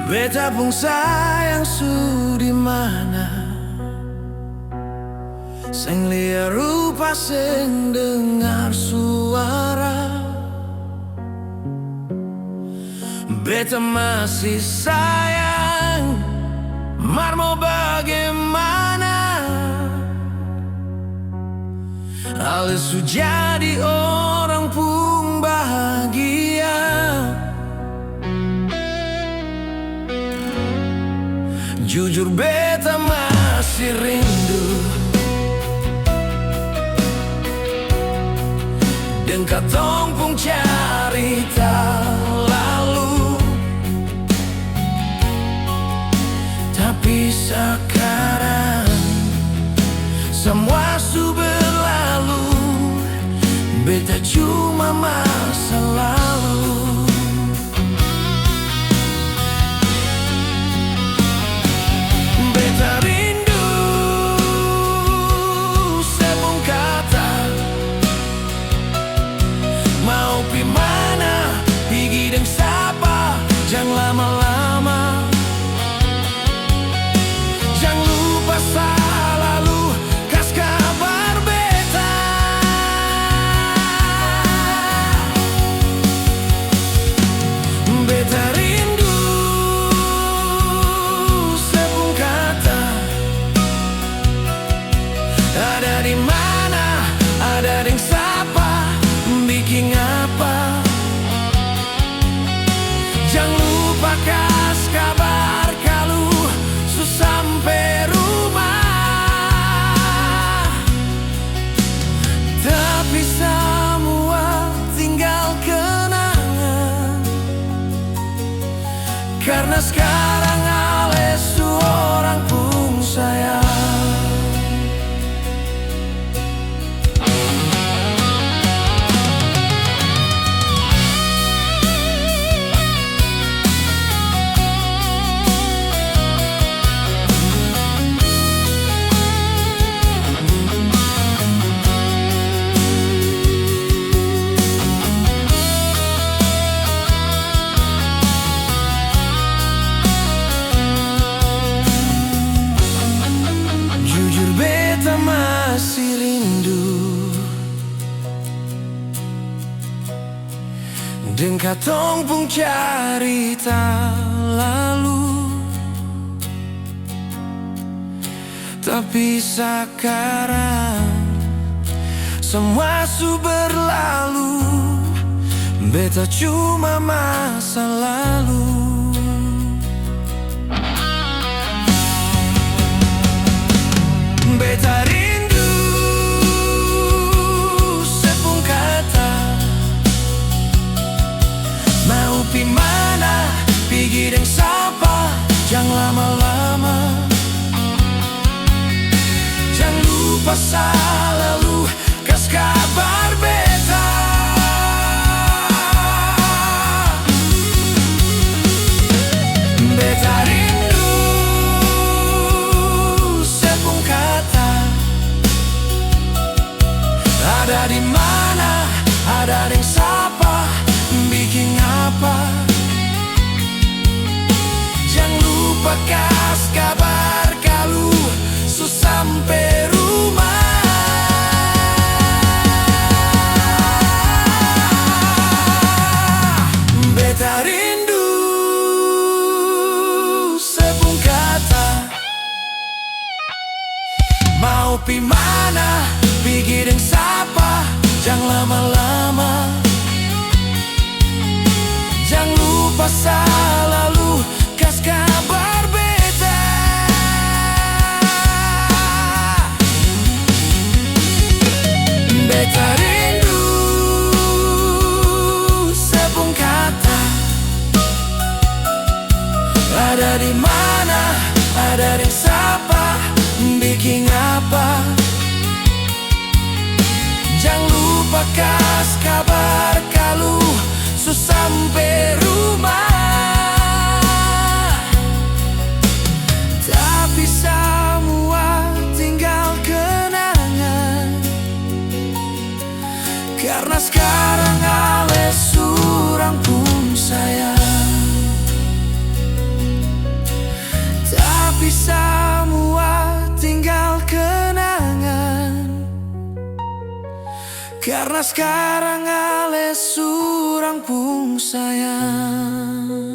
Beta pun sayang su di mana, sing liar rupa sing dengar suara. Beta masih sayang, mar mau bagaimana, alias su jadi orang pun bahagia. Jujur beta masih rindu dan katong pun cerita lalu. Tapi sekarang semua su berlalu, beta cuma masa lalu. Beta rindu sepung kata, mau pi mana, pigi deng sapa, jangan lama-lama. Jangan lupa selalu kas kabar beta. Beta rindu sepung kata, ada di mana, ada deng sapa, bikin apa. Jangan lupa kas kabar kalau su sampai rumah. Tapi semua tinggal kenangan, karena sekarang ale su orang pun sayang. Jujur beta masih rindu dan katong pun cerita lalu. Tapi sekarang semua su berlalu, beta cuma masa lalu. Beta rindu sepung kata, mau pi mana, pigi deng sapa, jangan lama-lama. Jangan lupa selalu kas kabar beta. Beta rindu sepung kata, ada di mana, ada deng sapa, bikin apa. Jangan lupa kas kabar kalau su sampai rumah. Beta rindu sepung kata, mau pi mana, pigi deng sapa, jangan lama-lama. Jangan lupa selalu kas kabar beta. Beta rindu sepung kata, ada di mana, ada deng sapa, bikin apa. Jangan lupa kas kabar kalau su sampai rumah. Karena sekarang ale surang pun sayang, tapi semua tinggal kenangan. Karena sekarang ale surang pun sayang.